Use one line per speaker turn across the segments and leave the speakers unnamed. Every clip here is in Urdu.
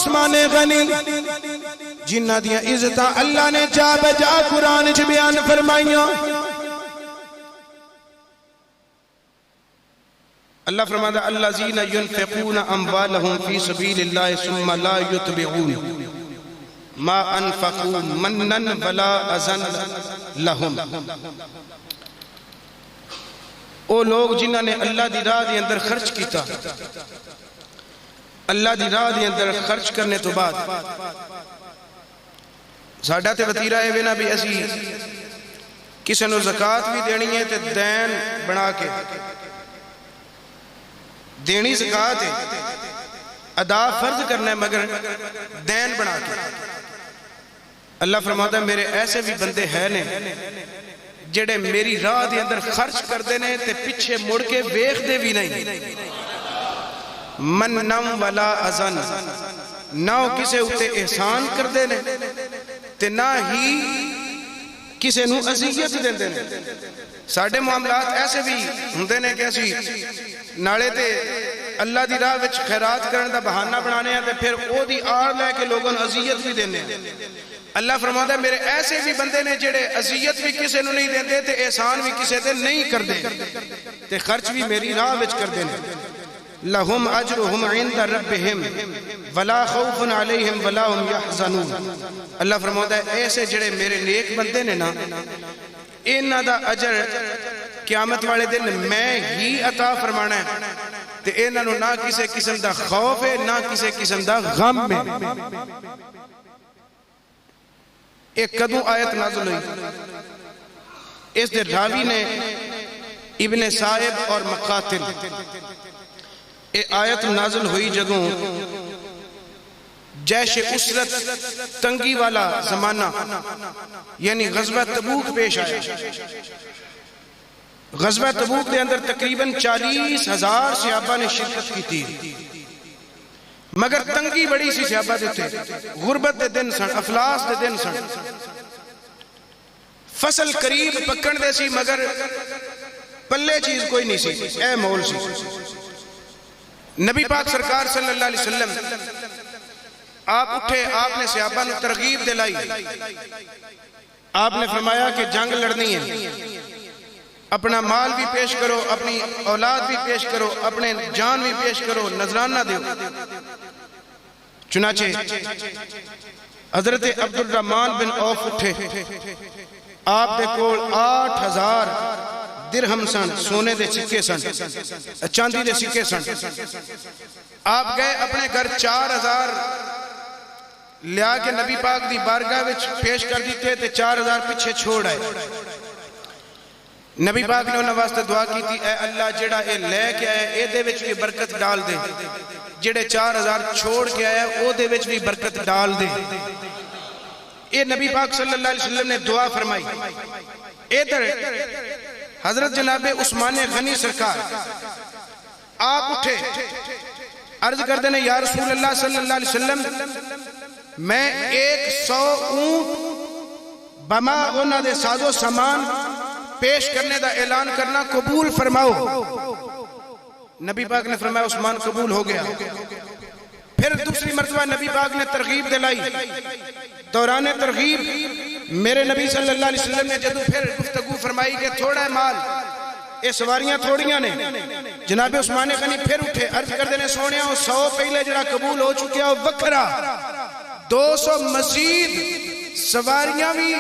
عثمان غنی جنہ دیا عزتاں اللہ نے جا بجا قرآن چ بیان فرمائیاں. اللہ فرماتا الذین ينفقون اموالهم فی سبیل اللہ ثم لا یتبعون ما انفقوا منا ولا اذى لهم. او لوگ جنہاں نے اللہ دی راہ دے اندر خرچ کیتا، اللہ دی راہ دے اندر خرچ کرنے تو بعد ساڈا تے وتیرہ اے وینا بھی اسی کسے نو زکات بھی دینی ہے تے دین بنا کے دینی زکات ہے، ادا فرض کرنا ہے مگر دین بنا کے. اللہ فرماتا ہے میرے ایسے بھی بندے ہیں نے جڑے میری راہ دے اندر خرچ کر دینے تے پیچھے مڑ کے ویخ دے بھی نہیں. منم ولا ازن، نہ کسے اتے احسان کر دینے تے نہ ہی کسے نو اذیت دے دینے. ساڑھے معاملات ایسے بھی ہوندے نے کہ اسی نالے تے اللہ دی راہ وچ خیرات کرنے دا بہانہ بنانے ہیں تے پھر او دی آڑ لے کے لوگوں اذیت بھی دینے ہیں. اللہ فرماتا ہے میرے ایسے بھی بندے نے جڑے اذیت بھی کسے نو نہیں دیندے تے احسان بھی کسے تے نہیں کر دے تے خرچ بھی میری راہ وچ کر دینے. لہم اجرہم عند ربہم ولا خوف علیہم ولا هم یحزنون. اللہ فرماتا ہے ایسے جڑے میرے نیک بندے نے نا انہاں دا اجر قیامت والے دن میں ہی عطا فرمانا ہے تے انہاں نو نہ کسے قسم دا خوف ہے نہ کسے قسم دا غم ہے. ایک کدوں آیت نازل ہوئی، اس دے راوی نے ابن صائب اور مقاتل. اے آیت نازل ہوئی جدوں جیش اسرت تنگی والا زمانہ یعنی غزوہ تبوک پیش آیا. غزوہ تبوک دے اندر تقریباً 40,000 صحابہ نے شرکت کی تھی، مگر تنگی بڑی سی صحابہ دیتے، غربت دے دن سن، افلاس دے دن سن، فصل قریب پکڑ دے سی مگر پلے چیز کوئی نہیں سی، اے مول سی. نبی پاک سرکار صلی اللہ علیہ وسلم آپ اٹھے، آپ نے صحابہ نے ترغیب دلائی، آپ نے فرمایا کہ جنگ لڑنی ہے، اپنا مال بھی پیش کرو، اپنی اولاد بھی پیش کرو، اپنے جان بھی پیش کرو، نذرانہ دیو. چنانچہ حضرت عبد الرحمن بن عوف اٹھے، آپ دے کول 8,000 درہم سن، سونے دے سکے سن، چاندی دے سکے سن. آپ گئے اپنے گھر 4,000 لیا کے نبی پاک دی بارگاہ وچ پیش کر دیتے تے 4,000 پیچھے چھوڑ آئے. نبی پاک نے انہوں واسطے دعا کی تھی اے اللہ جڑا اے لے کے آئے اے دے وچ بھی برکت ڈال دے، جڑے 4,000 چھوڑ کے آئے او دے وچ بھی برکت ڈال دے. اے نبی پاک صلی اللہ علیہ وسلم نے دعا فرمائی. ادھر حضرت جناب عثمان غنی سرکار آپ اٹھے، عرض کر دینے یا رسول اللہ صلی اللہ علیہ وسلم میں 100 اونٹ بما اونا دے ساز و سامان پیش کرنے دا اعلان کرنا قبول فرماؤ. نبی پاک نے فرمایا عثمان قبول ہو گیا. پھر دوسری مرتبہ نبی پاک نے ترغیب دلائی. دوران ترغیب میرے نبی صلی اللہ علیہ وسلم نے جدو پھر گفتگو فرمائی کہ تھوڑا ہے مال، اے سواریاں تھوڑیاں نے. جناب عثمان غنی پھر اٹھے، عرض کر دینے سونیا 100 پہلے جڑا قبول ہو چکیا ہو وکرا، 200 مزید سواریاں بھی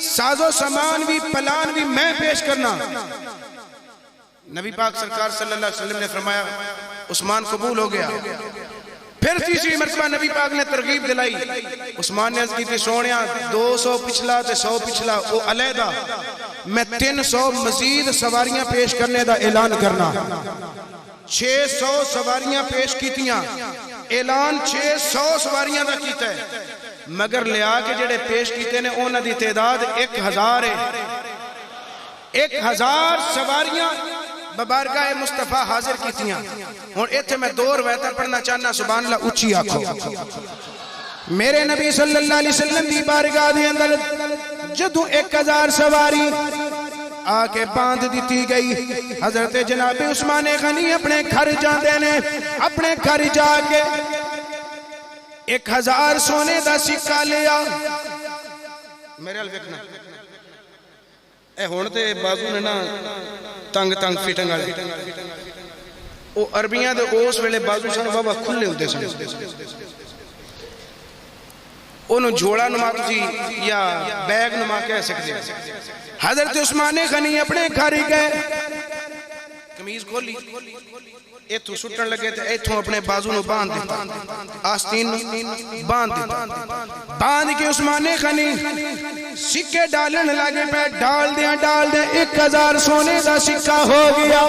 ساز و سامان بھی پلان بھی میں پیش کرنا. نبی پاک سرکار صلی اللہ علیہ وسلم نے فرمایا عثمان قبول ہو گیا. پھر تیسری مرتبہ نبی پاک نے ترغیب دلائی. عثمان نے عرض کی تھی سونیا 200 پچھلا تے 100 پچھلا او علیحدہ، میں 300 مزید سواریاں پیش کرنے دا اعلان کرنا. 600 سواریاں پیش کیتیاں، اعلان 600 سواریاں دا کیتا ہے، مگر لیا کے جڑے پیش کیتے نے اونا دی تعداد 1000 ہے. 1000 سواریاں ببارگاہ مصطفیٰ حاضر کیتیاں. اور ایتھے میں 2 روایتاں پڑھنا چاہنا، سبحان اللہ اچھی آکھو. میرے نبی صلی اللہ علیہ وسلم دی بارگاہ دے اندر جدو 1000 سواری آکے باندھ دیتی گئی، حضرت جناب عثمان غنی اپنے گھر جاندے نے. اپنے گھر جا کے 1000 سونے دا سکہ لیا میرے حال ویکھنا اے ہون تے بازو نے نا تنگ تنگ فٹنگ والے او عربیاں دے اس ویلے بازو سن بابا کھلے ہوندے سن انہوں جھوڑا نما تسی یا بیگ نما کہہ سکتے حضرت عثمان غنی اپنے گھر گئے کمیز کھولی ایتھوں سٹن لگے تھے ایتھوں اپنے بازو نو باندھ دیتا آستین نو باندھ دیتا باندھ کے عثمان غنی سکے ڈالن لگے پہ ڈال دیا 1000 سونے دا سکہ ہو گیا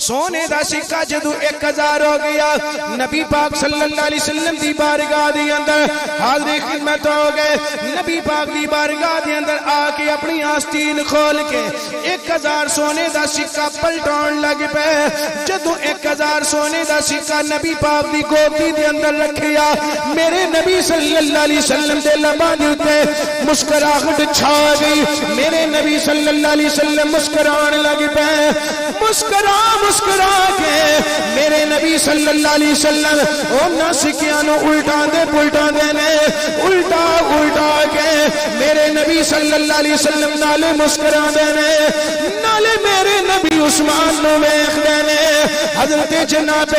سونے دا سکہ جدو 1000 ہو گیا نبی پاک صلی اللہ علیہ وسلم دی بارگاہ دی اندر حاضر خدمت ہو گئے نبی پاک دی بارگاہ دی اندر آکے اپنی آستین کھول کے 1000 سونے دا سکہ پلٹان لگ پہ جدو 1000 سونے دا سکہ نبی پاک دی گودی دی اندر رکھیا میرے نبی صلی اللہ علیہ وسلم دے لباں دیتے مسکراہٹ چھا گئی میرے نبی صلی اللہ علیہ وسلم مسکران لگ پہ مسکرا کے میرے نبی صلی اللہ علیہ وسلم اونا سکیانو الٹا دے پلٹا دے نے الٹا کے میرے نبی صلی اللہ علیہ وسلم نالے مسکرا دے نے نالے میرے نبی عثمان نو ویکھ دے نے حضرت جناب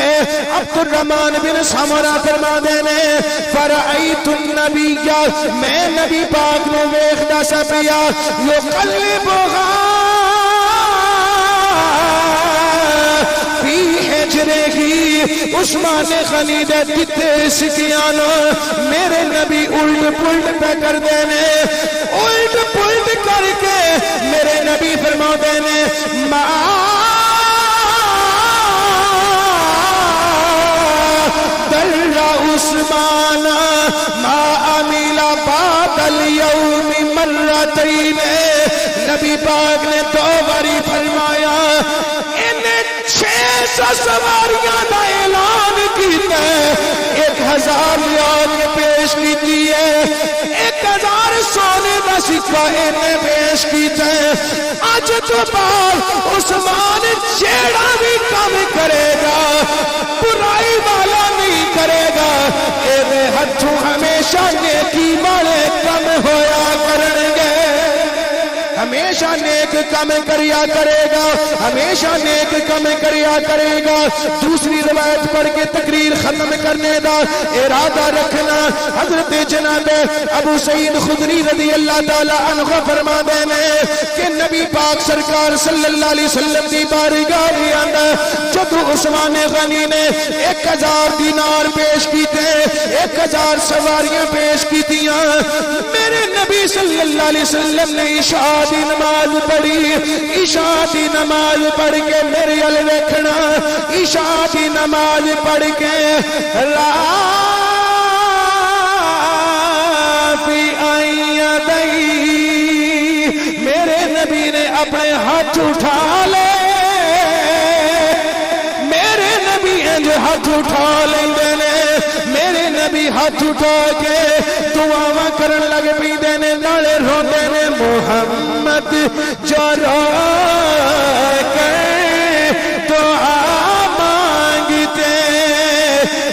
عبد الرحمن بن سمرہ فرما دے نے فرعیت النبی میں نبی پاک نو ویکھ دا سپیا یقلبھا حجرے کی عثمان غنی دے دیتے سکیانو میرے نبی الٹ پلٹ پہ کر دینے الٹ پلٹ کر کے میرے نبی فرما دینے دل عثمان ما عمل بعد اليوم مرتين نبی پاک نے 2 باری فرمایا 600 سواریاں دا اعلان کیتا ہے 1000 یاد پیش کیتی ہے 1000 سونے دا سکہ انہیں پیش کیتا ہے آج تو بعد عثمان جیڑا بھی کام کرے گا برائی والا نہیں کرے گا اے ہتھوں ہمیشہ نیکی والے کم ہویا کرنگے ہمیشہ نیک کم کریا کرے گا ہمیشہ نیک کم کریا کرے گا دوسری روایت پڑھ کے تقریر ختم کرنے دا ارادہ رکھنا حضرت جناب ابو سعید خدری رضی اللہ تعالی عنہ فرما دینے کہ نبی پاک سرکار صلی اللہ علیہ وسلم دی بارگاہ دی اندر جب عثمان غنی نے 1000 دینار پیش کیتے 1000 سواریاں پیش کیتیاں میرے نبی صلی اللہ علیہ وسلم نے عشاء دی نماز پڑھی عشاء دی نماز پڑھ کے میرے ال ویکھنا عشاء دی نماز پڑھ کے میرے نبی نے اپنے ہاتھ اٹھا لے میرے نبی انج ہاتھ اٹھا لیندے نے میرے نبی ہاتھ اٹھا کے دعاواں کرن لگ پیندے نے نالے روندے نے محمد جو رو کے دعا مانگتے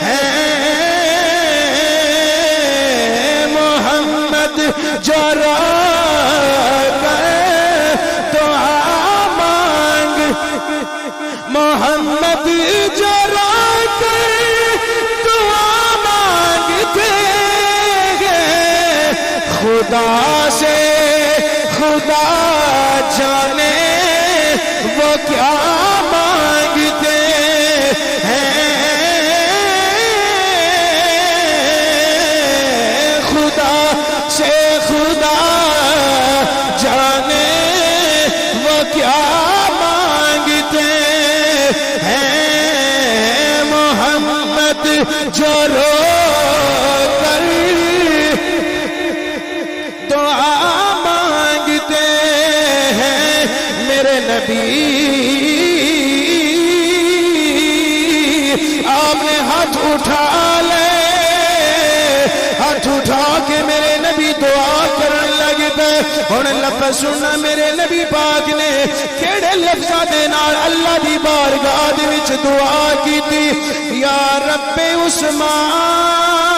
ہیں محمد جو رو کے دعا مانگ محمد جو رو کے دعا مانگتے ہیں خدا سے خدا جانے وہ کیا مانگتے ہیں خدا سے خدا جانے وہ کیا مانگتے ہیں محمد جو رو کر دعا مانگتے ہیں میرے نبی آپ نے ہاتھ اٹھا لے ہاتھ اٹھا کے میرے نبی دعا کرن لگ پے ہن لفظ سننا میرے نبی پاک نے کیڑے لفظاں دے نال اللہ دی بارگاہ دے وچ دعا کیتی یا رب عثمان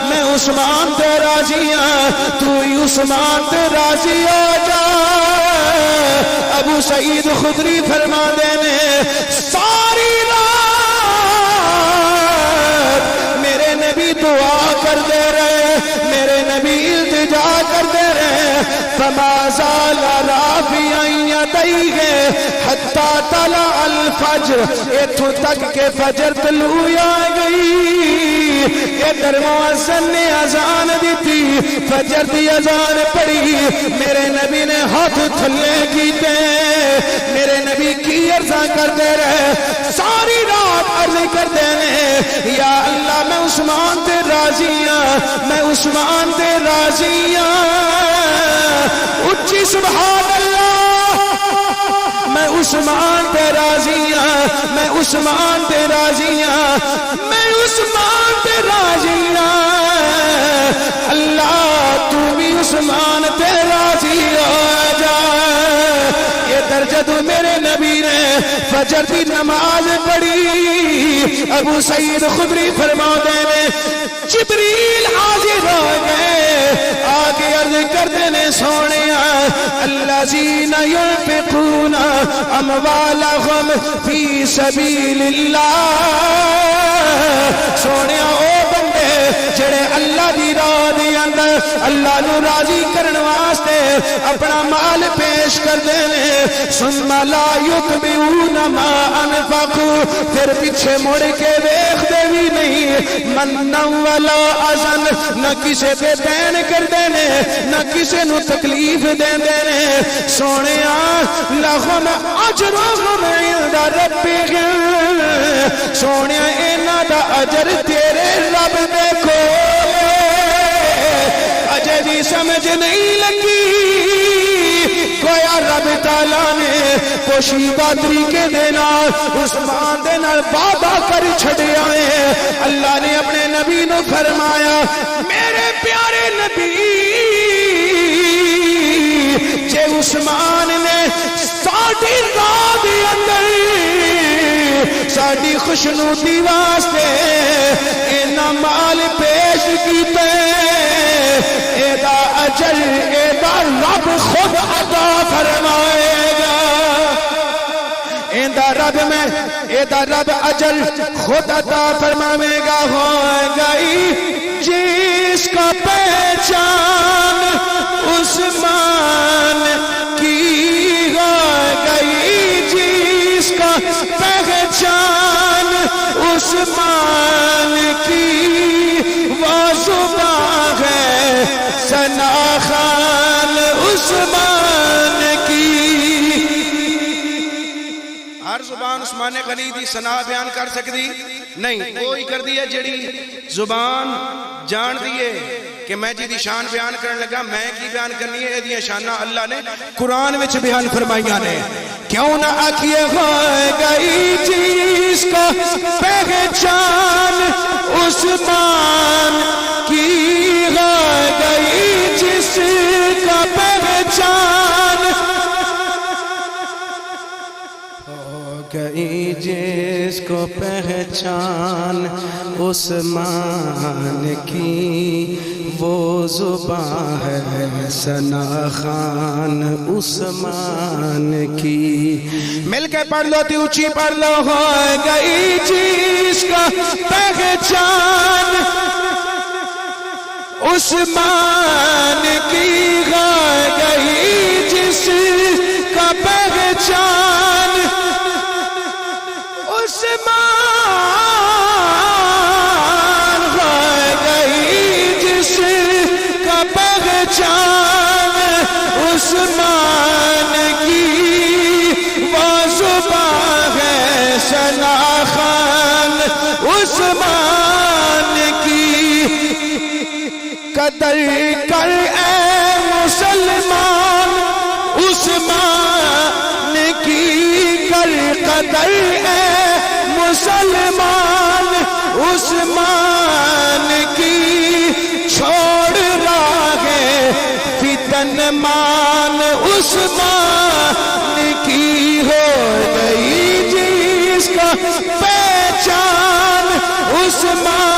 میں عثمان تے راضی ہاں تو ہی عثمان تے راضی ہو جا ابو سعید خدری فرما دینے ساری رات میرے نبی دعا کر دے رہے میرے نبی التجا کر دے رہے فما زال رافعا یدیہ حتی طلع الفجر اتھوں تک کہ فجر طلوع آ گئی ادھر مؤذن نے اذان دیتی فجر دی اذان پڑھی میرے نبی نے ہاتھ تھلے کیتے میرے نبی کی عرضہ کرتے رہے ساری رات عرض کرتے ہیں یا اللہ میں عثمان تے راضی ہاں میں عثمان تے راضی ہاں اچھی سبحان اللہ میں عثمان تے راضی ہاں میں عثمان تے راضی ہاں میں عثمان تے راضی ہاں اللہ تو بھی عثمان تے راضی ہو جا یہ درجہ میرے نبی نے فجر کی نماز پڑھی ابو سعید خدری فرما دینے جبریل حاضر ہو گئے آگے عرض کر دینے سونے الذین ينفقون اموالهم فی سبیل اللہ سونے او بندے جڑے اللہ دی راہ دے اندر اللہ نو راضی کرن واسطے اپنا مال پیش کر دینے ثم لا یتبعون ما انفقوا پھر پیچھے مڑ کے دیکھ دے بھی نہیں منّا ولا اذن نہ کسے پہ دین کر دینے نہ کسے نو تکلیف دے دینے سونے لہم اجرہم عند ربہم سونے اینا دا اجر تیرے رب دیکھو اجے بھی سمجھ نہیں لگی گویا رب تعالیٰ نے پوشیدہ طریقے دینا عثمان دینا وعدہ کر چھڑے آئے اللہ نے اپنے نبی نے فرمایا میرے پیارے نبی جے عثمان نے ساڑھی رات اندر ساڑھی خوشنودی واسطے اینا مال پیش کیتے ایدہ اجر ایدہ رب خود عطا فرمائے گا ایدہ رب میں ایدہ رب اجر خود عطا فرمائے گا ہو گئی جس کا پہچان عثمان کی ہو گئی جس کا پہچان عثمان کی وہ زبان ہے ثنا خان عثمان کی
ہر زبان عثمان غنی دی ثنا بیان کر سکتی نہیں کوئی کر دی ہے جڑی زبان جان دیئے کہ میں جی دی شان بیان کرنے لگا میں کی بیان کرنی ہے یہ شانہ اللہ نے
قرآن وچ بیان فرمائیا نے کیوں نہ آکھیے ہو گئی جس کا پہچان عثمان کی ہو گئی جس کا پہچان ہو گئی جس کو پہچان عثمان کی وہ زبان ہے ثنا خان عثمان کی مل کے پڑھ لو تی اونچی پڑھ لو ہو گئی جس کا پہچان عثمان کی ہو گئی جس کا پہچان عثمان ہو گئی جس کا پہچان عثمان کی وہ زبان ہے ثنا خان عثمان کی قدر کر اے مسلمان عثمان کی کر قدر اے مسلمان عثمان کی چھوڑ راہ فتن مان عثمان کی ہو گئی جس کا پہچان عثمان